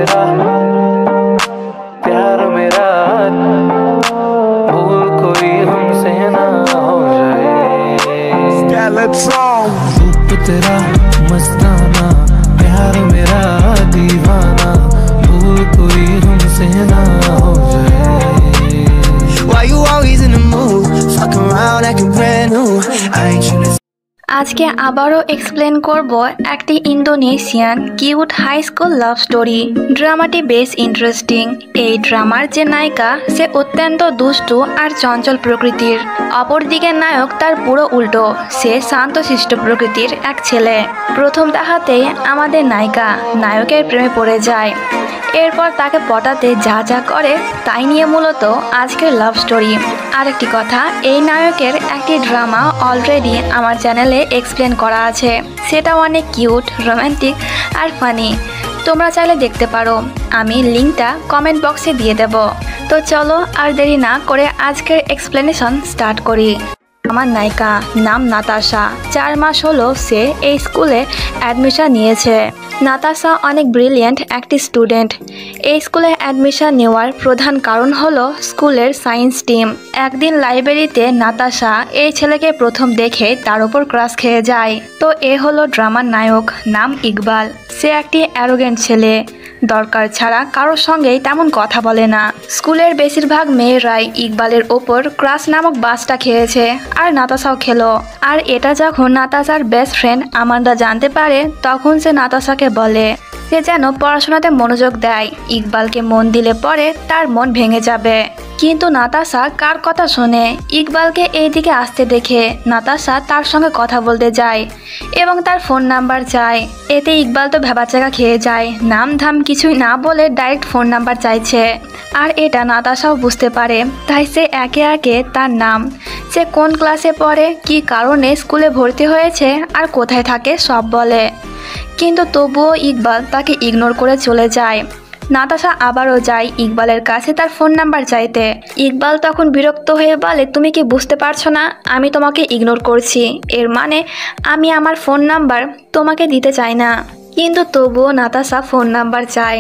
मेरा प्यार मेरा भूल कोई हमसे ना हो जाए। रूप तेरा मस्ताना प्यार मेरा दीवाना भूल कोई हमसे ना हो जाए। Why you always in the mood? Fuck around acting brand new. I ain't tryna আজকে আবারও এক্সপ্লেন করব একটি Indonesian cute high school love story. ড্রামাটি বেশ ইন্টারেস্টিং। এই ড্রামার যে নায়িকা সে অত্যন্ত দুষ্টু আর চঞ্চল প্রকৃতির, অপরদিকে নায়ক তার পুরো উল্টো, সে শান্তশিষ্ট প্রকৃতির এক ছেলে। প্রথম দেখাতেই আমাদের নায়িকা নায়কের প্রেমে পড়ে যায়, এরপর তাকে পটাতে যা যা করে তাই নিয়ে মূলত আজকের লাভ স্টোরি। আরেকটি কথা, এই নায়কের একটি ড্রামা অলরেডি আমার চ্যানেলে এক্সপ্লেন করা আছে, সেটা অনেক কিউট, রোম্যান্টিক আর ফানি। তোমরা চাইলে দেখতে পারো, আমি লিঙ্কটা কমেন্ট বক্সে দিয়ে দেব। তো চলো আর দেরি না করে আজকের এক্সপ্লেনেশন স্টার্ট করি। আমার নায়িকা নাম নাতাশা। 4 মাস হলো সে এই স্কুলে অ্যাডমিশন নিয়েছে। নাতাশা অনেক ব্রিলিয়েন্ট একটি স্টুডেন্ট। এই স্কুলে অ্যাডমিশন নেওয়ার প্রধান কারণ হলো স্কুলের সায়েন্স টিম। একদিন লাইব্রেরিতে নাতাশা এই ছেলেকে প্রথম দেখে তার উপর ক্রাশ খেয়ে যায়। তো এ হলো ড্রামার নায়ক, নাম ইকবাল। সে একটি অ্যারোগেন্ট ছেলে, দরকার ছাড়া কারোর সঙ্গেই তেমন কথা বলে না। স্কুলের বেশিরভাগ মেয়েরাই ইকবালের ওপর ক্রাশ নামক বাসটা খেয়েছে, আর নাতাশাও খেলো। আর এটা যখন নাতাশার বেস্ট ফ্রেন্ড আমান্ডা জানতে পারে, তখন সে নাতাশাকে বলে সে যেন পড়াশোনাতে মনোযোগ দেয়, ইকবালকে মন দিলে পরে তার মন ভেঙে যাবে। কিন্তু নাতাশা কার কথা শোনে? ইকবালকে এইদিকে আসতে দেখে নাতাশা তার সঙ্গে কথা বলতে যায় এবং তার ফোন নাম্বার চায়। এতে ইকবাল তো ভেবাচাকা খেয়ে যায়, নাম ধাম কিছুই না বলে ডাইরেক্ট ফোন নাম্বার চাইছে। আর এটা নাতাশাও বুঝতে পারে, তাই সে একে একে তার নাম, সে কোন ক্লাসে পড়ে, কী কারণে স্কুলে ভর্তি হয়েছে আর কোথায় থাকে সব বলে। কিন্তু তবুও ইকবাল তাকে ইগনোর করে চলে যায়। নাতাশা আবারও যায় ইকবালের কাছে তার ফোন নাম্বার চাইতে। ইকবাল তখন বিরক্ত হয়ে বলে, তুমি কি বুঝতে পারছো না আমি তোমাকে ইগনোর করছি? এর মানে আমি আমার ফোন নাম্বার তোমাকে দিতে চাই না। কিন্তু তবুও নাতাশা ফোন নাম্বার চায়।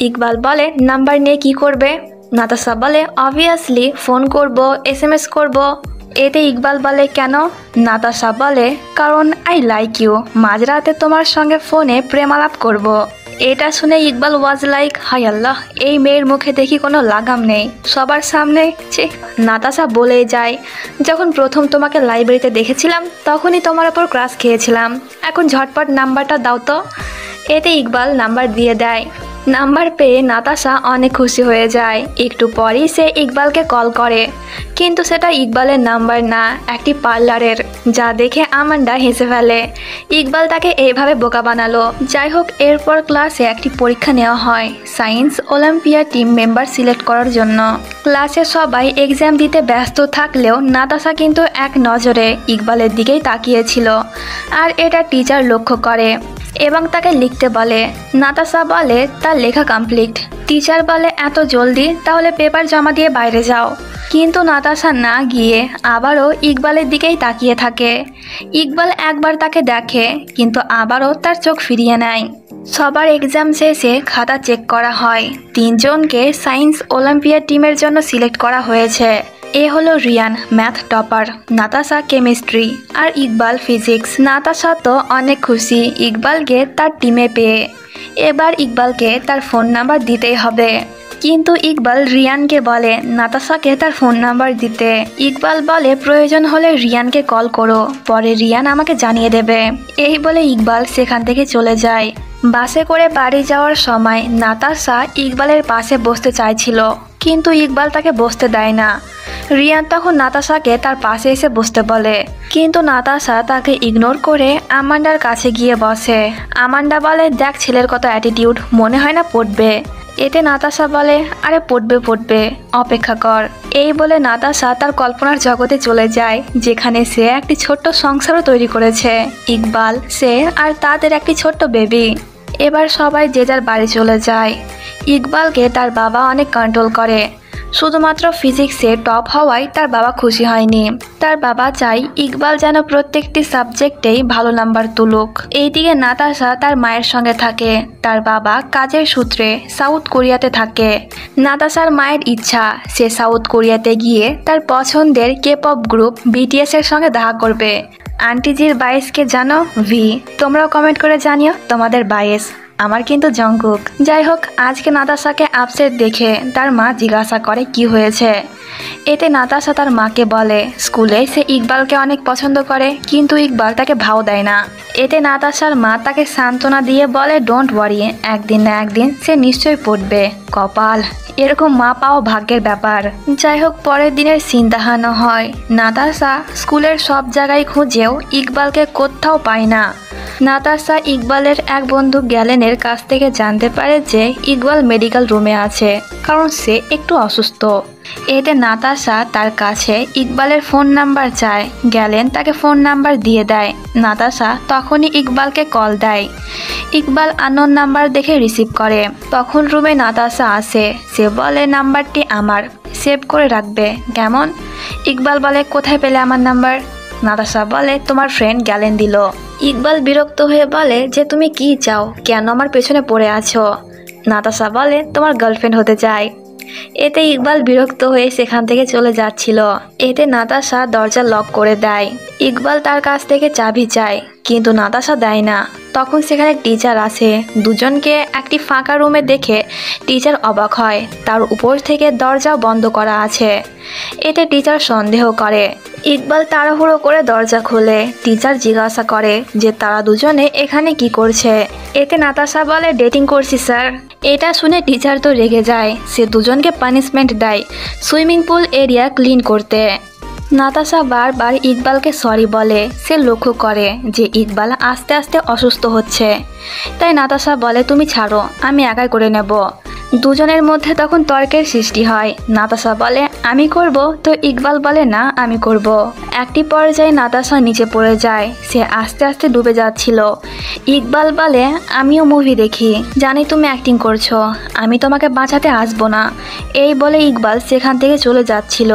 ইকবাল বলে, নাম্বার নিয়ে কি করবে? নাতাশা বলে, অবভিয়াসলি ফোন করব, SMS করব। এতে ইকবাল বলে, কেন? নাতাশা বলে, কারণ আই লাইক ইউ, মাঝরাতে তোমার সঙ্গে ফোনে প্রেমালাপ করব। এটা শুনে ইকবাল ওয়াজ লাইক, হাই আল্লাহ, এই মেয়ের মুখে দেখি কোনো লাগাম নেই, সবার সামনে। নাতাশা বলেই যায়, যখন প্রথম তোমাকে লাইব্রেরিতে দেখেছিলাম তখনই তোমার ওপর ক্রাশ খেয়েছিলাম, এখন ঝটপট নাম্বারটা দাও তো। এতে ইকবাল নাম্বার দিয়ে দেয়। নাম্বার পেয়ে নাতাশা অনেক খুশি হয়ে যায়। একটু পরেই সে ইকবালকে কল করে, কিন্তু সেটা ইকবালের নাম্বার না, একটি পার্লারের, যা দেখে আমান্ডা হেসে ফেলে। ইকবাল তাকে এইভাবে বোকা বানালো। যাই হোক, এরপর ক্লাসে একটি পরীক্ষা নেওয়া হয় science olympiad team member select করার জন্য। ক্লাসে সবাই এক্সাম দিতে ব্যস্ত থাকলেও নাতাশা কিন্তু এক নজরে ইকবালের দিকেই তাকিয়েছিল, আর এটা টিচার লক্ষ্য করে এবং তাকে লিখতে বলে। নাতাশা বলে তার লেখা কমপ্লিট। টিচার বলে, এত জলদি? তাহলে পেপার জমা দিয়ে বাইরে যাও। কিন্তু নাতাশা না গিয়ে আবারও ইকবালের দিকেই তাকিয়ে থাকে। ইকবাল একবার তাকে দেখে, কিন্তু আবারও তার চোখ ফিরিয়ে নেয়। সবার এক্সাম শেষে খাতা চেক করা হয়। 3 জনকে সায়েন্স অলিম্পিয়াড টিমের জন্য সিলেক্ট করা হয়েছে। এ হলো Rian, math topper, Natasha chemistry, আর ইকবাল ফিজিক্স। নাতাশা তো অনেক খুশি ইকবালকে তার টিমে পেয়ে। এবার ইকবালকে তার ফোন নাম্বার দিতেই হবে। কিন্তু ইকবাল রিয়ানকে বলে নাতাশাকে তার ফোন নাম্বার দিতে। ইকবাল বলে, প্রয়োজন হলে রিয়ানকে কল করো, পরে রিয়ান আমাকে জানিয়ে দেবে। এই বলে ইকবাল সেখান থেকে চলে যায়। বাসে করে বাড়ি যাওয়ার সময় নাতাশা ইকবালের পাশে বসতে চাইছিল, কিন্তু ইকবাল তাকে বসতে দেয় না। রিয়ান তখন নাতাশাকে তার পাশে এসে বসতে বলে, কিন্তু নাতাশা তাকে ইগনোর করে আমান্ডার কাছে গিয়ে বসে। আমান্ডা বলে, দেখ ছেলের কত অ্যাটিটিউড, মনে হয় না পড়বে। এতে নাতাশা বলে, আরে পড়বে, অপেক্ষা কর। এই বলে নাতাশা তার কল্পনার জগতে চলে যায়, যেখানে সে একটি ছোট্ট সংসারও তৈরি করেছে, ইকবাল, সে আর তাদের একটি ছোট্ট বেবি। এবার সবাই যে যার বাড়ি চলে যায়। ইকবালকে তার বাবা অনেক কন্ট্রোল করে। শুধুমাত্র ফিজিক্সে টপ হওয়ায় তার বাবা খুশি হয়নি। তার বাবা চাই ইকবাল যেন প্রত্যেকটি সাবজেক্টেই ভালো নাম্বার তুলুক। এইদিকে নাতাশা তার মায়ের সঙ্গে থাকে। তার বাবা কাজের সূত্রে সাউথ কোরিয়াতে থাকে। নাতাশার মায়ের ইচ্ছা সে সাউথ কোরিয়াতে গিয়ে তার পছন্দের কে-পপ গ্রুপ BTS এর সঙ্গে দেখা করবে। আন্টিজির বায়েসকে জানো? ভি। তোমরাও কমেন্ট করে জানিও তোমাদের বায়েস। আমার কিন্তু জংকুক। যাই হোক, আজকে নাতাশাকে আপসেট দেখে তার মা জিজ্ঞাসা করে কি হয়েছে। এতে নাতাশা তার মাকে বলে স্কুলে সে ইকবালকে অনেক পছন্দ করে, কিন্তু ইকবাল তাকে ভাও দেয় না। এতে নাতাশার মা তাকে সান্ত্বনা দিয়ে বলে ডোন্ট ওয়ারি, একদিন না একদিন সে নিশ্চয়ই পড়বে। কপাল, এরকম মা পাওয়া ভাগ্যের ব্যাপার। যাই হোক, পরের দিনের সিন দেখানো হয়। নাতাশা স্কুলের সব জায়গায় খুঁজেও ইকবালকে কোথাও পায় না। নাতাশা ইকবালের এক বন্ধু গ্যালেনের কাছ থেকে জানতে পারে যে ইকবাল মেডিকেল রুমে আছে, কারণ সে একটু অসুস্থ। এতে নাতাশা তার কাছে ইকবালের ফোন নাম্বার চায়। গ্যালেন তাকে ফোন নাম্বার দিয়ে দেয়। নাতাশা তখনই ইকবালকে কল দেয়। ইকবাল আননোন নাম্বার দেখে রিসিভ করে। তখন রুমে নাতাশা আসে। সে বলে নাম্বারটি আমার, সেভ করে রাখবে। কেমন? ইকবাল বলে কোথায় পেলে আমার নাম্বার? নাতাশা বলে তোমার ফ্রেন্ড গ্যালেন দিল। ইকবাল বিরক্ত হয়ে বলে যে তুমি কি চাও, কেন আমার পেছনে পড়ে আছো? নাতাশা বলে তোমার গার্লফ্রেন্ড হতে চাই। এতে ইকবাল বিরক্ত হয়ে সেখান থেকে চলে যাচ্ছিল। এতে নাতাশা দরজা লক করে দেয়। ইকবাল তার কাছ থেকে চাবি চায়, কিন্তু নাতাশা দেয় না। তখন সেখানে টিচার আসে। দুজনকে একটি ফাঁকা রুমে দেখে টিচার অবাক হয়, তার উপর থেকে দরজা বন্ধ করা আছে। এতে টিচার সন্দেহ করে। ইকবাল তাড়াহুড়ো করে দরজা খোলে। টিচার জিজ্ঞাসা করে যে তারা দুজনে এখানে কি করছে। এতে নাতাশা বলে ডেটিং করছি স্যার। এটা শুনে টিচার তো রেগে যায়। সে দুজনকে পানিশমেন্ট দেয় সুইমিং পুল এরিয়া ক্লিন করতে। নাতাশা বারবার ইকবালকে সরি বলে। সে লক্ষ্য করে যে ইকবাল আস্তে আস্তে অসুস্থ হচ্ছে। তাই নাতাশা বলে তুমি ছাড়ো, আমি একাই করে নেব। দুজনের মধ্যে তখন তর্কের সৃষ্টি হয়। নাতাশা বলে আমি করব, তো ইকবাল বলে না আমি করব। একটি পর্যায়ে নাতাশা নিচে পড়ে যায়। সে আস্তে আস্তে ডুবে যাচ্ছিল। ইকবাল বলে আমিও মুভি দেখি, জানি তুমি অ্যাক্টিং করছো, আমি তোমাকে বাঁচাতে আসবো না। এই বলে ইকবাল সেখান থেকে চলে যাচ্ছিল।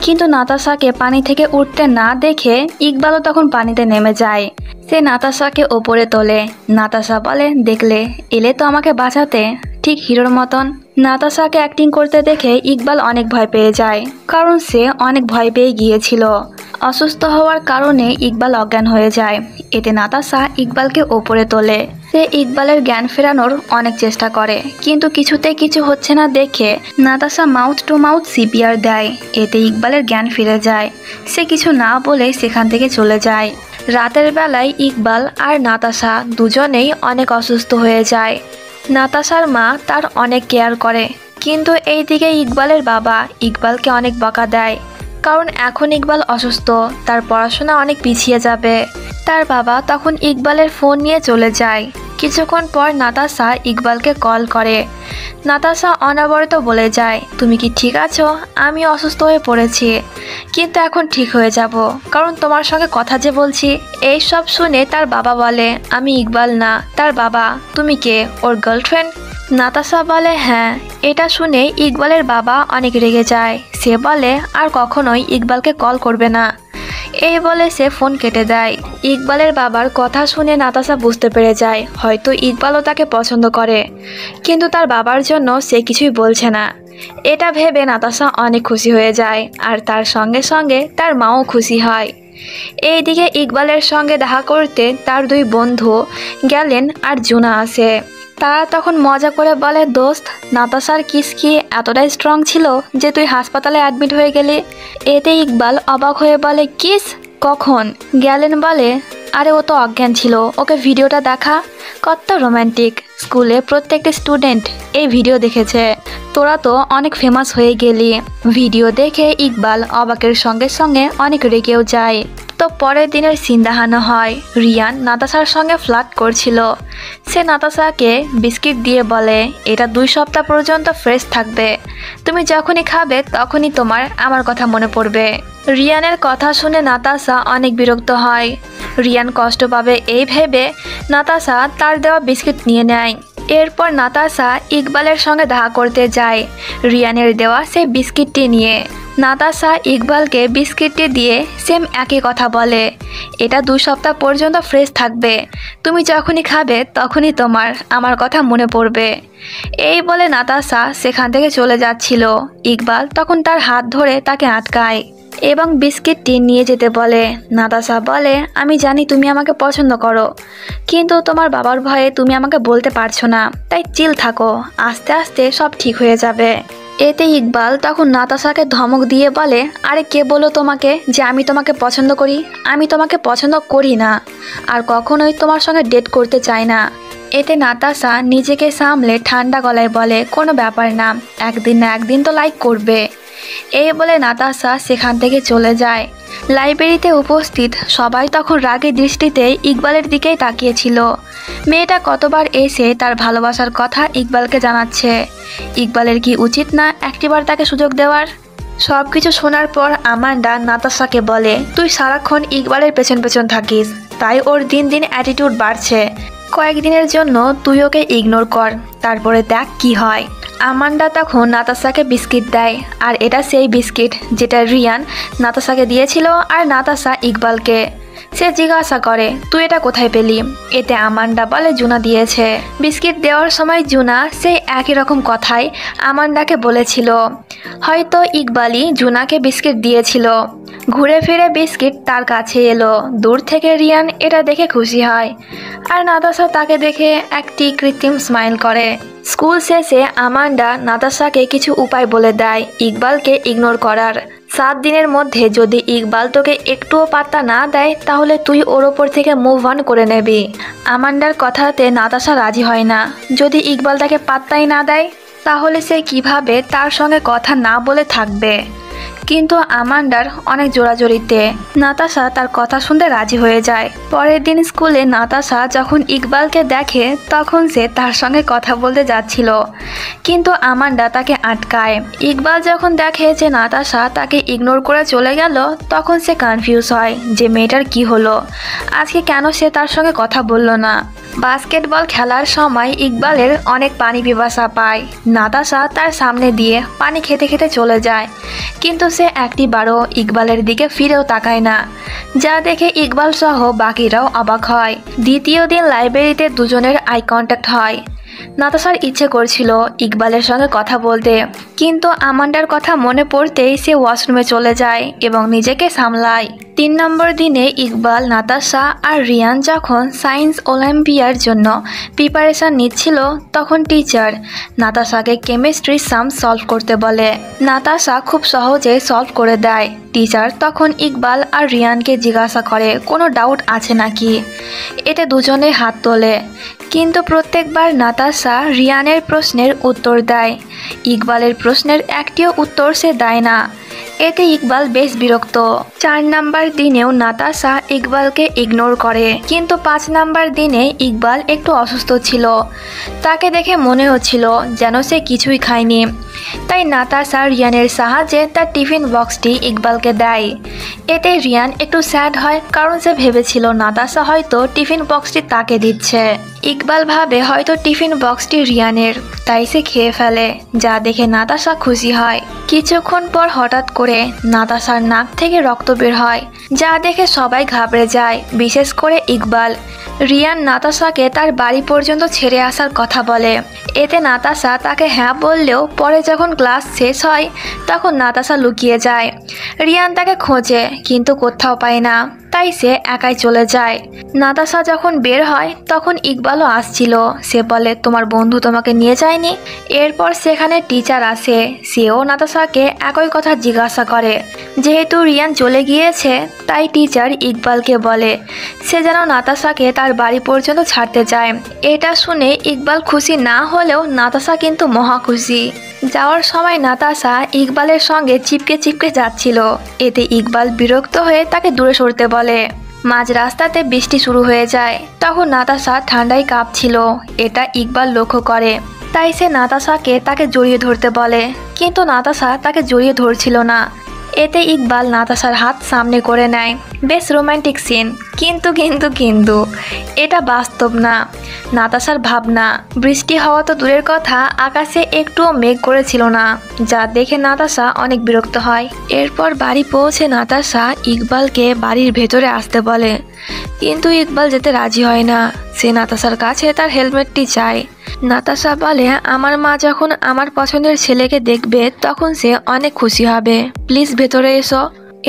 কিন্তু নাতাশাকে পানি থেকে উঠতে না দেখে ইকবালও তখন পানিতে নেমে যায়। সে নাতাশাকে ওপরে তোলে। নাতাশা বলে দেখলে, এলে তো আমাকে বাঁচাতে, ঠিক হিরোর মতন। নাতাশাকে অ্যাক্টিং করতে দেখে ইকবাল অনেক ভয় পেয়ে যায়, কারণ সে অনেক ভয় পেয়ে গিয়েছিল। অসুস্থ হওয়ার কারণে ইকবাল অজ্ঞান হয়ে যায়। এতে নাতাশা ইকবালকে ওপরে তোলে। সে ইকবালের জ্ঞান ফেরানোর অনেক চেষ্টা করে, কিন্তু কিছুতেই কিছু হচ্ছে না দেখে Natasha mouth to mouth CPR দেয়। এতে ইকবালের জ্ঞান ফিরে যায়। সে কিছু না বলে সেখান থেকে চলে যায়। রাতের বেলায় ইকবাল আর নাতাশা দুজনেই অনেক অসুস্থ হয়ে যায়। নাতাশার মা তার অনেক কেয়ার করে, কিন্তু এইদিকে ইকবালের বাবা ইকবালকে অনেক বকা দেয়, কারণ এখন ইকবাল অসুস্থ, তার পড়াশোনা অনেক পিছিয়ে যাবে। তার বাবা তখন ইকবালের ফোন নিয়ে চলে যায়। কিছুক্ষণ পর নাতাশা ইকবালকে কল করে। নাতাশা অনবরত বলে যায় তুমি কি ঠিক আছো? আমি অসুস্থ হয়ে পড়েছি, কিন্তু এখন ঠিক হয়ে যাব, কারণ তোমার সঙ্গে কথা যে বলছি। এই সব শুনে তার বাবা বলে আমি ইকবাল না। তার বাবা তুমি কে, ওর গার্লফ্রেন্ড? নাতাশা বলে হ্যাঁ। এটা শুনে ইকবালের বাবা অনেক রেগে যায়। সে বলে আর কখনোই ইকবালকে কল করবে না। এই বলে সে ফোন কেটে দেয়। ইকবালের বাবার কথা শুনে নাতাশা বুঝতে পেরে যায় হয়তো ইকবালও তাকে পছন্দ করে, কিন্তু তার বাবার জন্য সে কিছুই বলছে না। এটা ভেবে নাতাশা অনেক খুশি হয়ে যায়, আর তার সঙ্গে সঙ্গে তার মাও খুশি হয়। এইদিকে ইকবালের সঙ্গে দেখা করতে তার দুই বন্ধু গ্যালেন আর জুনা আসে। তারা তখন মজা করে বলে দোস্ত, নাতাশার কিস কি এতটাই স্ট্রং ছিল যে তুই হাসপাতালে অ্যাডমিট হয়ে গেলি? এতে ইকবাল অবাক হয়ে বলে কিস, কখন? গ্যালেন বলে আরে ও তো অজ্ঞান ছিল, ওকে ভিডিওটা দেখা। কত রোম্যান্টিক, স্কুলে প্রত্যেকটা স্টুডেন্ট এই ভিডিও দেখেছে। তোরা তো অনেক ফেমাস হয়ে গেলি। ভিডিও দেখে ইকবাল অবাকের সঙ্গে সঙ্গে অনেক রেগেও যায়। তো পরের দিনের সিন দেখানো হয়। রিয়ান নাতাশার সঙ্গে ফ্লার্ট করছিল। সে নাতাশাকে বিস্কিট দিয়ে বলে এটা 2 সপ্তাহ পর্যন্ত ফ্রেশ থাকবে, তুমি যখনই খাবে তখনই তোমার আমার কথা মনে পড়বে। রিয়ানের কথা শুনে নাতাশা অনেক বিরক্ত হয়। রিয়ান কষ্ট পাবে এই ভেবে নাতাশা তার দেওয়া বিস্কিট নিয়ে নেয়। এরপর নাতাশা ইকবালের সঙ্গে দেখা করতে যায় রিয়ানের দেওয়া সেই বিস্কিটটি নিয়ে। নাতাশা ইকবালকে বিস্কিটটি দিয়ে সেম একই কথা বলে, এটা 2 সপ্তাহ পর্যন্ত ফ্রেশ থাকবে, তুমি যখনই খাবে তখনই আমার কথা মনে পড়বে। এই বলে নাতাশা সেখান থেকে চলে যাচ্ছিল। ইকবাল তখন তার হাত ধরে তাকে আটকায় এবং বিস্কিটটি নিয়ে যেতে বলে। নাতাশা বলে, আমি জানি তুমি আমাকে পছন্দ করো, কিন্তু তোমার বাবার ভয়ে তুমি আমাকে বলতে পারছো না, তাই চিল থাকো, আস্তে আস্তে সব ঠিক হয়ে যাবে। এতে ইকবাল তখন নাতাশাকে ধমক দিয়ে বলে, আরে কে বলো তোমাকে যে আমি তোমাকে পছন্দ করি? আমি তোমাকে পছন্দ করি না, আর কখনোই তোমার সঙ্গে ডেট করতে চাই না। এতে নাতাশা নিজেকে সামলে ঠান্ডা গলায় বলে, কোনো ব্যাপার না, একদিন না একদিন তো লাইক করবে। এই বলে নাতাশা সেখান থেকে চলে যায়। লাইব্রেরিতে উপস্থিত সবাই তখন রাগী দৃষ্টিতে ইকবালের দিকেই তাকিয়েছিল। মেয়েটা কতবার এসে তার ভালোবাসার কথা ইকবালকে জানাচ্ছে। ইকবালের কি উচিত না একটিবার তাকে সুযোগ দেওয়ার? সব কিছু শোনার পর আমান্ডা নাতাশাকে বলে, তুই সারাক্ষণ ইকবালের পেছন পেছন থাকিস, তাই ওর দিন দিন অ্যাটিটিউড বাড়ছে, কয়েকদিনের জন্য তুই ওকে ইগনোর কর, তারপরে দেখ কি হয়। আমান্ডা তখন নাতাশাকে বিস্কিট দেয়, আর এটা সেই বিস্কিট যেটা রিয়ান নাতাশাকে দিয়েছিল আর নাতাশা ইকবালকে। সে জিজ্ঞাসা করে, তুই এটা কোথায় পেলি? এতে আমান্ডা বলে, জুনা দিয়েছে। বিস্কিট দেওয়ার সময় জুনা সেই একই রকম কথাই আমান্ডাকে বলেছিল। হয়তো ইকবালই জুনাকে বিস্কিট দিয়েছিল। ঘুরে ফিরে বিস্কিট তার কাছে এলো। দূর থেকে রিয়ান এটা দেখে খুশি হয়, আর নাতাশা তাকে দেখে একটি কৃত্রিম স্মাইল করে। স্কুল শেষে আমান্ডা নাতাশাকে কিছু উপায় বলে দেয় ইকবালকে ইগনোর করার। 7 দিনের মধ্যে যদি ইকবাল তোকে একটুও পাত্তা না দেয় তাহলে তুই ওর ওপর থেকে মুভ অন করে নেবি। আমান্ডার কথাতে নাতাশা রাজি হয় না। যদি ইকবাল তাকে পাত্তাই না দেয় তাহলে সে কিভাবে তার সঙ্গে কথা না বলে থাকবে? কিন্তু আমান্ডার অনেক জোরাজোরিতে নাতাশা তার কথা শুনতে রাজি হয়ে যায়। পরের দিন স্কুলে নাতাশা যখন ইকবালকে দেখে তখন সে তার সঙ্গে কথা বলতে যাচ্ছিল, কিন্তু আমান্ডা তাকে আটকায়। ইকবাল যখন দেখে যে নাতাশা তাকে ইগনোর করে চলে গেল তখন সে কনফিউজ হয় যে মেয়েটার কি হলো, আজকে কেন সে তার সঙ্গে কথা বলল না। বাস্কেটবল খেলার সময় ইকবালের অনেক পানি পিপাসা পায়। নাতাশা তার সামনে দিয়ে পানি খেতে খেতে চলে যায়, কিন্তু সে একটিবারও ইকবালের দিকে ফিরেও তাকায় না, যা দেখে ইকবাল সহ বাকিরাও অবাক হয়। দ্বিতীয় দিন লাইব্রেরিতে দুজনের আই কন্ট্যাক্ট হয়। নাতাশার ইচ্ছে করছিল ইকবালের সঙ্গে কথা বলতে, কিন্তু আমান্ডার কথা মনে পড়তেই সে ওয়াশরুমে চলে যায় এবং নিজেকে সামলায়। 3 নম্বর দিনে ইকবাল, নাতাশা আর রিয়ান যখন সায়েন্স অলিম্পিয়ার জন্য প্রিপারেশন নিচ্ছিল তখন টিচার নাতাশাকে কেমিস্ট্রি সাম সলভ করতে বলে। নাতাশা খুব সহজে সলভ করে দেয়। টিচার তখন ইকবাল আর রিয়ানকে জিজ্ঞাসা করে কোনো ডাউট আছে নাকি। এতে দুজনে হাত তোলে, কিন্তু প্রত্যেকবার নাতাশা রিয়ানের প্রশ্নের উত্তর দেয়, ইকবালের প্রশ্নের একটিও উত্তর সে দেয় না। এতে ইকবাল বেশ বিরক্ত। 4 নাম্বার দিনেও নাতাশা ইকবালকে ইগনোর করে, কিন্তু 5 নাম্বার দিনে ইকবাল একটু অসুস্থ ছিল। তাকে দেখে মনে হচ্ছিল যেন সে কিছুই খায়নি। তাই নাতাশা রিয়ানের সাহায্যে তার টিফিন বক্সটি ইকবালকে দেয়। এতে রিয়ান একটু স্যাড হয়, কারণ সে ভেবেছিল নাতাশা হয়তো টিফিন বক্সটি তাকে দিচ্ছে। ইকবাল ভাবে হয়তো টিফিন বক্সটি রিয়ানের, তাই সে খেয়ে ফেলে, যা দেখে নাতাশা খুশি হয়। কিছুক্ষণ পর হঠাৎ করে নাতাশার নাক থেকে রক্ত বের হয়, যা দেখে সবাই ঘাবড়ে যায়, বিশেষ করে ইকবাল। রিয়ান নাতাশাকে তার বাড়ি পর্যন্ত ছেড়ে আসার কথা বলে। এতে নাতাশা তাকে হ্যাঁ বললেও পরে যখন ক্লাস শেষ হয় তখন নাতাশা লুকিয়ে যায়। রিয়ান তাকে খোঁজে কিন্তু কোথাও পায় না, তাই সে একাই চলে যায়। নাতাশা যখন বের হয় তখন ইকবালও আসছিল। সে বলে, তোমার বন্ধু তোমাকে নিয়ে যায়নি? এরপর সেখানে টিচার আসে, সেও নাতাশাকে একই কথা জিজ্ঞাসা করে। যেহেতু রিয়ান চলে গিয়েছে তাই টিচার ইকবালকে বলে সে যেন নাতাশাকে তার বাড়ি পর্যন্ত ছাড়তে চায়। এটা শুনে ইকবাল খুশি না হলেও নাতাশা কিন্তু মহা খুশি। যাওয়ার সময় নাতাশা ইকবালের সঙ্গে চিপকে চিপকে যাচ্ছিল। এতে ইকবাল বিরক্ত হয়ে তাকে দূরে সরতে বলে। মাঝ রাস্তাতে বৃষ্টি শুরু হয়ে যায়, তখন নাতাশা ঠান্ডায় কাঁপছিল। এটা ইকবাল লক্ষ্য করে, তাই সে নাতাশাকে তাকে জড়িয়ে ধরতে বলে, কিন্তু নাতাশা তাকে জড়িয়ে ধরছিল না। এতে ইকবাল নাতাশার হাত সামনে করে নেয়। বেশ রোমান্টিক সিন, কিন্তু এটা বাস্তব না। নাতাশার ভাবনা, বৃষ্টি হওয়া তো দূরের কথা, আকাশে একটুও মেঘ করেছিল না, যা দেখে নাতাশা অনেক বিরক্ত হয়। এরপর বাড়ি পৌঁছে নাতাশা ইকবালকে বাড়ির ভেতরে আসতে বলে, কিন্তু ইকবাল যেতে রাজি হয় না। সে নাতাশার কাছে তার হেলমেটটি চায়। নাতাশা বলে, আমার মা যখন আমার পছন্দের ছেলেকে দেখবে তখন সে অনেক খুশি হবে, প্লিজ ভেতরে এসো।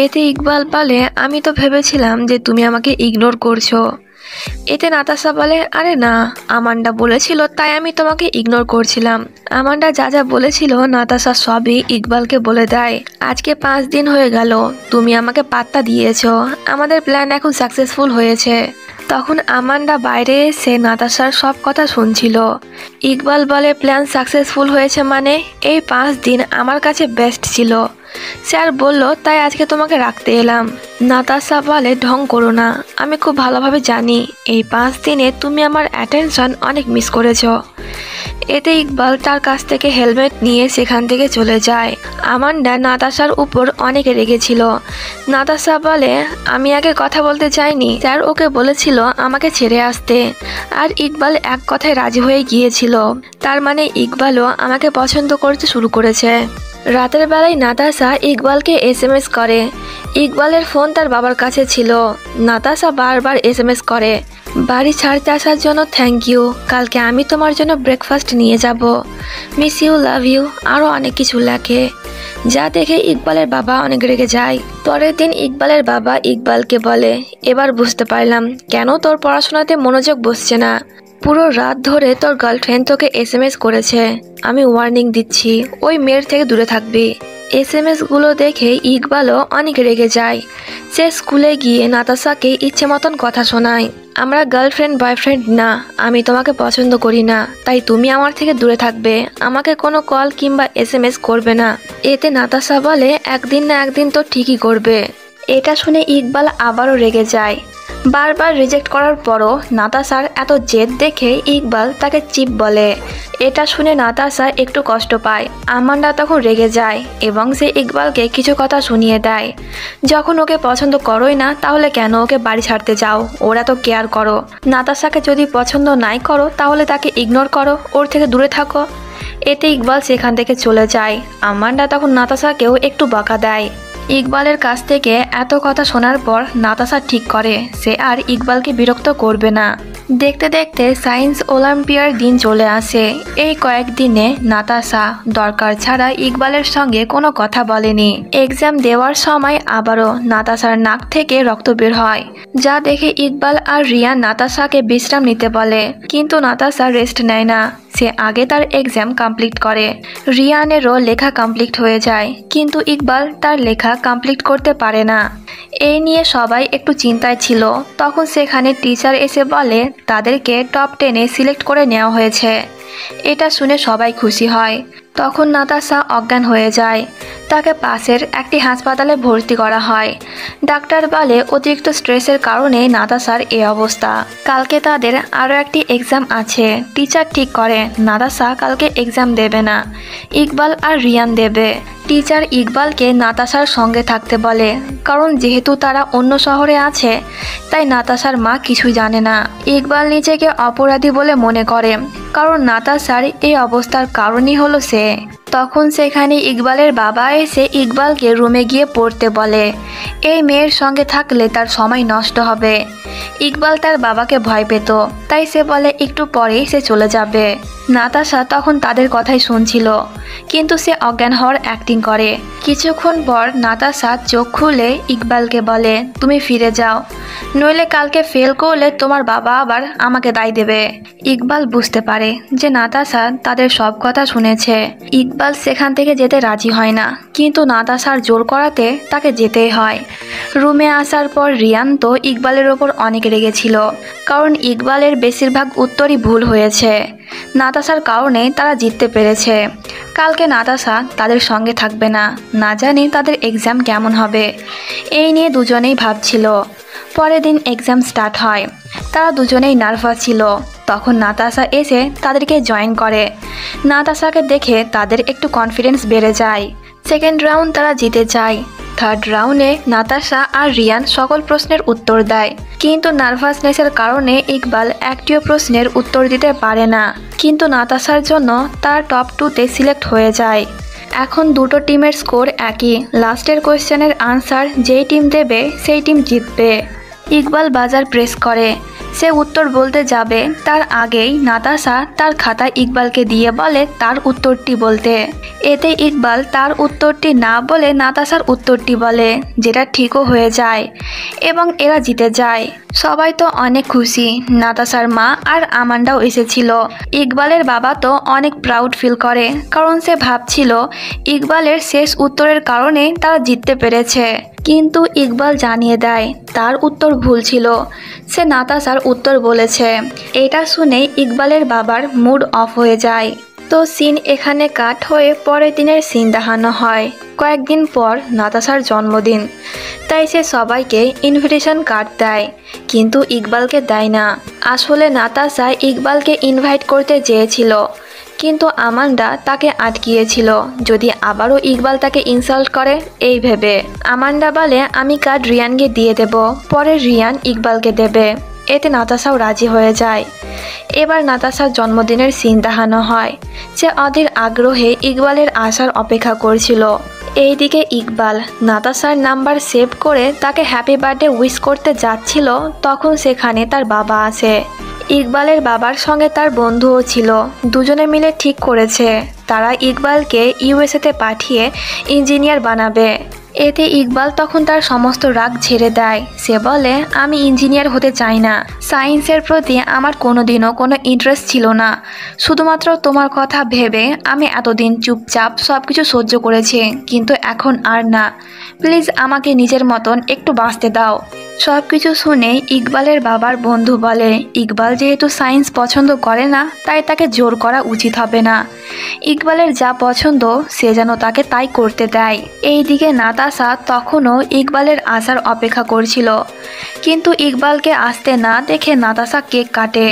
এতে ইকবাল বলে, আমি তো ভেবেছিলাম যে তুমি আমাকে ইগনোর করছো। এতে নাতাশা বলে, আরে না, আমান্ডা বলেছিল তাই আমি তোমাকে ইগনোর করছিলাম। আমান্ডা যা যা বলেছিল নাতাশা সবই ইকবালকে বলে দেয়। আজকে 5 দিন হয়ে গেল তুমি আমাকে পাত্তা দিয়েছো, আমাদের প্ল্যান এখন সাকসেসফুল হয়েছে। তখন আমান্ডা বাইরে এসে নাতাশার সব কথা শুনছিল। ইকবাল বলে, প্ল্যান সাকসেসফুল হয়েছে মানে? এই 5 দিন আমার কাছে বেস্ট ছিল, স্যার বলল তাই আজকে তোমাকে রাখতে এলাম। নাতাশা বলে, ঢং করো না, আমি খুব ভালোভাবে জানি এই 5 দিনে তুমি আমার অ্যাটেনশন অনেক মিস করেছো। এতে ইকবাল তার কাছ থেকে হেলমেট নিয়ে সেখান থেকে চলে যায়। আমান্ডা নাতাশার উপর অনেক রেগেছিল। নাতাশা বলে, আমি আগে কথা বলতে চাইনি, স্যার ওকে বলেছিল আমাকে ছেড়ে আসতে, আর ইকবাল এক কথায় রাজি হয়ে গিয়েছিল, তার মানে ইকবালও আমাকে পছন্দ করতে শুরু করেছে। রাতের বেলায় নাতাশা ইকবালকে SMS করে। ইকবালের ফোন তার বাবার কাছে ছিল। নাতাশা বারবার SMS করে, বাড়ি ছাড়তে আসার জন্য থ্যাংক ইউ, কালকে আমি তোমার জন্য ব্রেকফাস্ট নিয়ে যাব, মিস ইউ, লাভ ইউ, আরও অনেক কিছু লেখে, যা দেখে ইকবালের বাবা অনেক রেগে যায়। পরের দিন ইকবালের বাবা ইকবালকে বলে, এবার বুঝতে পারলাম কেন তোর পড়াশোনাতে মনোযোগ বসছে না, পুরো রাত ধরে তোর গার্লফ্রেন্ড তোকে SMS করেছে, আমি ওয়ার্নিং দিচ্ছি ওই মেয়ের থেকে দূরে থাকবি। SMS গুলো দেখে ইকবালও অনেক রেগে যায়। সে স্কুলে গিয়ে নাতাশাকে ইচ্ছে মতন কথা শোনায়, আমরা গার্লফ্রেন্ড বয়ফ্রেন্ড না, আমি তোমাকে পছন্দ করি না, তাই তুমি আমার থেকে দূরে থাকবে, আমাকে কোনো কল কিংবা SMS করবে না। এতে নাতাশা বলে, একদিন না একদিন তো ঠিকই করবে। এটা শুনে ইকবাল আবারও রেগে যায়। বারবার রিজেক্ট করার পরও নাতাশার এত জেদ দেখে ইকবাল তাকে চিপ বলে। এটা শুনে নাতাশা একটু কষ্ট পায়। আমান্ডা তখন রেগে যায় এবং সে ইকবালকে কিছু কথা শুনিয়ে দেয়, যখন ওকে পছন্দ করোই না তাহলে কেন ওকে বাড়ি ছাড়তে যাও, ওরা তো কেয়ার করো, নাতাশাকে যদি পছন্দ নাই করো তাহলে তাকে ইগনোর করো, ওর থেকে দূরে থাকো। এতে ইকবাল সেখান থেকে চলে যায়। আমান্ডা তখন নাতাশাকেও একটু বকা দেয়। ইকবালের কাছ থেকে এত কথা শোনার পর নাতাশা ঠিক করে সে আর ইকবালকে বিরক্ত করবে না। দেখতে দেখতে সায়েন্স অলিম্পিয়ার দিন চলে আসে। এই কয়েকদিনে নাতাশা দরকার ছাড়া ইকবালের সঙ্গে কোনো কথা বলেনি। এক্সাম দেওয়ার সময় আবারও নাতাশার নাক থেকে রক্ত বের হয়, যা দেখে ইকবাল আর রিয়ান নাতাশাকে বিশ্রাম নিতে বলে, কিন্তু নাতাশা রেস্ট নেয় না, সে আগে তার এক্সাম কমপ্লিট করে। রিয়ানেরও লেখা কমপ্লিট হয়ে যায়, কিন্তু ইকবাল তার লেখা কমপ্লিট করতে পারে না। এই নিয়ে সবাই একটু চিন্তায় ছিল। তখন সেখানে টিচার এসে বলে তাদেরকে টপ 10-এ সিলেক্ট করে নেওয়া হয়েছে। এটা শুনে সবাই খুশি হয়। তখন নাতাশা অজ্ঞান হয়ে যায়। তাকে পাশের একটি হাসপাতালে ভর্তি করা হয়। ডাক্তার বলে অতিরিক্ত স্ট্রেসের কারণে নাতাশার এই অবস্থা। কালকে তাদের আরও একটি এক্সাম আছে। টিচার ঠিক করে নাতাশা কালকে এক্সাম দেবে না, ইকবাল আর রিয়ান দেবে। টিচার ইকবালকে নাতাশার সঙ্গে থাকতে বলে, কারণ যেহেতু তারা অন্য শহরে আছে তাই নাতাশার মা কিছুই জানে না। ইকবাল নিজেকে অপরাধী বলে মনে করে, কারণ নাতাশার এই অবস্থার কারণই হলো সে। তখন সেখানে ইকবালের বাবা এসে ইকবালকে রুমে গিয়ে পড়তে বলে, এই মেয়ের সঙ্গে থাকলে তার সময় নষ্ট হবে। ইকবাল তার বাবাকে ভয় পেত, তাই সে বলে একটু পরেই সে চলে যাবে। নাতাশা তখন তাদের কথাই শুনছিল, কিন্তু সে অজ্ঞান হওয়ার অ্যাক্টিং করে। কিছুক্ষণ পর নাতাশা চোখ খুলে ইকবালকে বলে, তুমি ফিরে যাও, নইলে কালকে ফেল করলে তোমার বাবা আবার আমাকে দায় দেবে। ইকবাল বুঝতে পারে যে নাতাশা তাদের সব কথা শুনেছে। ইকবাল সেখান থেকে যেতে রাজি হয় না, কিন্তু নাতাশার জোর করাতে তাকে যেতেই হয়। রুমে আসার পর রিয়ান তো ইকবালের ওপর অনেক রেগেছিল, কারণ ইকবালের বেশিরভাগ উত্তরই ভুল হয়েছে। নাতাশার কারণে তারা জিততে পেরেছে। কালকে নাতাশা তাদের সঙ্গে থাকবে না, না জানি তাদের এক্সাম কেমন হবে। এই নিয়ে দুজনেই ভাবছিল। পরের দিন এক্সাম স্টার্ট হয়। তারা দুজনেই নার্ভাস ছিল। তখন নাতাশা এসে তাদেরকে জয়েন করে। নাতাশাকে দেখে তাদের একটু কনফিডেন্স বেড়ে যায়। সেকেন্ড রাউন্ড তারা জিতে যায়। থার্ড রাউন্ডে নাতাশা আর রিয়ান সকল প্রশ্নের উত্তর দেয়, কিন্তু নার্ভাসনেসের কারণে ইকবাল একটিও প্রশ্নের উত্তর দিতে পারে না। কিন্তু নাতাশার জন্য তার টপ 2-তে সিলেক্ট হয়ে যায়। এখন দুটো টিমের স্কোর একই। লাস্টের কোয়েশ্চেনের আনসার যেই টিম দেবে সেই টিম জিতবে। ইকবাল বাজার প্রেস করে। সে উত্তর বলতে যাবে তার আগেই নাতাশা তার খাতা ইকবালকে দিয়ে বলে তার উত্তরটি বলতে। এতে ইকবাল তার উত্তরটি না বলে নাতাশার উত্তরটি বলে, যেটা ঠিকও হয়ে যায় এবং এরা জিতে যায়। সবাই তো অনেক খুশি। নাতাশার মা আর আমান্ডাও এসেছিল। ইকবালের বাবা তো অনেক প্রাউড ফিল করে, কারণ সে ভাবছিল ইকবালের শেষ উত্তরের কারণে তারা জিততে পেরেছে। কিন্তু ইকবাল জানিয়ে দেয় তার উত্তর ভুল ছিল, সে নাতাশার উত্তর বলেছে। এটা শুনে ইকবালের বাবার মুড অফ হয়ে যায়। তো সিন এখানে কাট হয়ে পরের দিনের সিন দেখানো হয়। কয়েকদিন পর নাতাশার জন্মদিন, তাই সে সবাইকে ইনভিটেশন কার্ড দেয়, কিন্তু ইকবালকে দেয় না। আসলে নাতাশা ইকবালকে ইনভাইট করতে চেয়েছিল, কিন্তু আমান্ডা তাকে আটকিয়েছিল যদি আবারও ইকবাল তাকে ইনসাল্ট করে এই ভেবে। আমান্ডা বলে আমি কার্ড রিয়ানকে দিয়ে দেব, পরে রিয়ান ইকবালকে দেবে। এতে নাতাশাও রাজি হয়ে যায়। এবার নাতাশার জন্মদিনের সিন দেখানো হয়। সে অধীর আগ্রহে ইকবালের আসার অপেক্ষা করছিল। এইদিকে ইকবাল নাতাশার নাম্বার সেভ করে তাকে হ্যাপি বার্থডে উইশ করতে যাচ্ছিল, তখন সেখানে তার বাবা আসে। ইকবালের বাবার সঙ্গে তার বন্ধুও ছিল। দুজনে মিলে ঠিক করেছে তারা ইকবালকে ইউএসএতে পাঠিয়ে ইঞ্জিনিয়ার বানাবে। এতে ইকবাল তখন তার সমস্ত রাগ ছেড়ে দেয়। সে বলে আমি ইঞ্জিনিয়ার হতে চাই না, সায়েন্সের প্রতি আমার কোনোদিনও কোনো ইন্টারেস্ট ছিল না। শুধুমাত্র তোমার কথা ভেবে আমি এতদিন চুপচাপ সব কিছু সহ্য করেছি, কিন্তু এখন আর না। প্লিজ আমাকে নিজের মতন একটু বাঁচতে দাও। সব কিছু শুনে ইকবালের বাবার বন্ধু বলে ইকবাল যেহেতু সায়েন্স পছন্দ করে না, তাই তাকে জোর করা উচিত হবে না। ইকবালের যা পছন্দ সে যেন তাকে তাই করতে দেয়। এইদিকে নাতাশা তখনও ইকবালের আসার অপেক্ষা করছিল, কিন্তু ইকবালকে আসতে না দেখে নাতাশা কেক কাটে।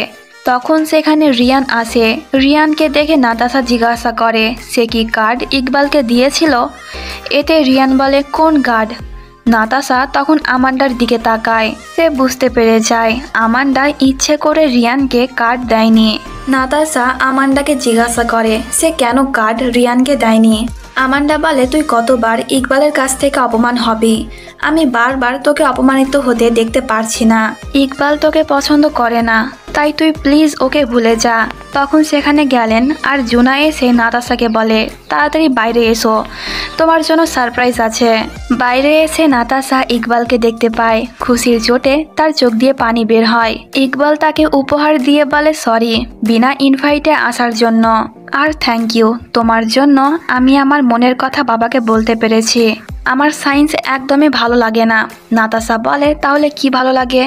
তখন সেখানে রিয়ান আসে। রিয়ানকে দেখে নাতাশা জিজ্ঞাসা করে সে কি কার্ড ইকবালকে দিয়েছিল। এতে রিয়ান বলে কোন কার্ড। নাতাশা তখন আমান্ডার দিকে তাকায়। সে বুঝতে পেরে যায় আমান্ডা ইচ্ছে করে রিয়ানকে কার্ড দেয়নি। নাতাশা আমান্ডাকে জিজ্ঞাসা করে সে কেন কার্ড রিয়ানকে দেয়নি। আমান্ডা বলে তুই কতবার ইকবালের কাছ থেকে অপমান হবি, আমি বারবার তোকে অপমানিত হতে দেখতে পারছি না। ইকবাল তোকে পছন্দ করে না, তাই তুই প্লিজ ওকে ভুলে যা। তখন সেখানে গেলেন আর জুনা এসে নাতাশাকে বলে তাড়াতাড়ি বাইরে এসো, তোমার জন্য সারপ্রাইজ আছে। বাইরে এসে নাতাশা ইকবালকে দেখতে পায়। খুশির চোটে তার চোখ দিয়ে পানি বের হয়। ইকবাল তাকে উপহার দিয়ে বলে সরি বিনা ইনভাইটে আসার জন্য, আর থ্যাংক ইউ তোমার জন্য আমি আমার মনের কথা বাবাকে বলতে পেরেছি। আমার সায়েন্স একদমই ভালো লাগে না। নাতাশা বলে তাহলে কি ভালো লাগে।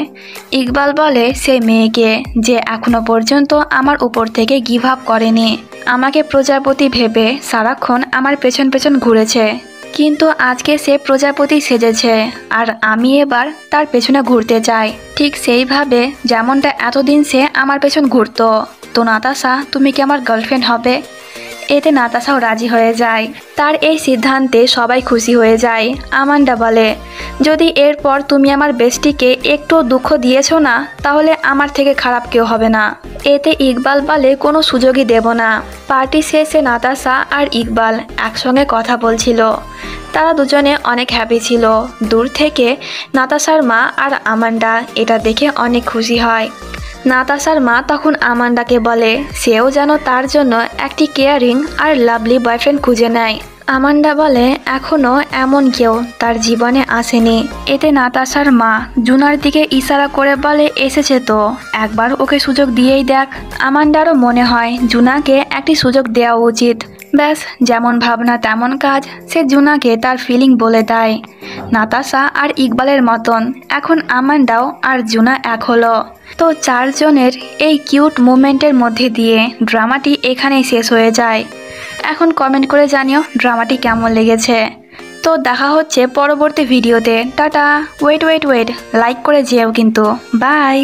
ইকবাল বলে সেই মেয়েকে যে এখনো পর্যন্ত আমার উপর থেকে গিভ আপ করেনি, আমাকে প্রজাপতি ভেবে সারাক্ষণ আমার পেছন পেছন ঘুরেছে, কিন্তু আজকে সে প্রজাপতি সেজেছে আর আমি এবার তার পেছনে ঘুরতে চাই, ঠিক সেইভাবে যেমনটা এতদিন সে আমার পেছন ঘুরতো। তো নাতাশা তুমি কি আমার গার্লফ্রেন্ড হবে। এতে নাতাশাও রাজি হয়ে যায়। তার এই সিদ্ধান্তে সবাই খুশি হয়ে যায়। আমান্ডা বলে যদি এরপর তুমি আমার বেস্টিকে একটু দুঃখ দিয়েছো না, তাহলে আমার থেকে খারাপ কেউ হবে না। এতে ইকবাল বলে কোনো সুযোগই দেব না। পার্টি শেষে নাতাশা আর ইকবাল একসঙ্গে কথা বলছিল। তারা দুজনে অনেক হ্যাপি ছিল। দূর থেকে নাতাশার মা আর আমান্ডা এটা দেখে অনেক খুশি হয়। নাতাশার মা তখন আমান্ডাকে বলে সেও যেন তার জন্য একটি কেয়ারিং আর লাভলি বয়ফ্রেন্ড খুঁজে নেয়। আমান্ডা বলে এখনও এমন কেউ তার জীবনে আসেনি। এতে নাতাশার মা জুনার দিকে ইশারা করে বলে এসেছে তো, একবার ওকে সুযোগ দিয়েই দেখ। আমান্ডারও মনে হয় জুনাকে একটি সুযোগ দেওয়া উচিত। ব্যাস যেমন ভাবনা তেমন কাজ, সে জুনাকে তার ফিলিং বলে দেয়। নাতাশা আর ইকবালের মতন এখন আমান্ডাও আর জুনা এক হলো। তো চারজনের এই কিউট মুভমেন্টের মধ্যে দিয়ে ড্রামাটি এখানেই শেষ হয়ে যায়। এখন কমেন্ট করে জানিও ড্রামাটি কেমন লেগেছে। তো দেখা হচ্ছে পরবর্তী ভিডিওতে। টাটা। ওয়েট লাইক করে যেও কিন্তু। বাই।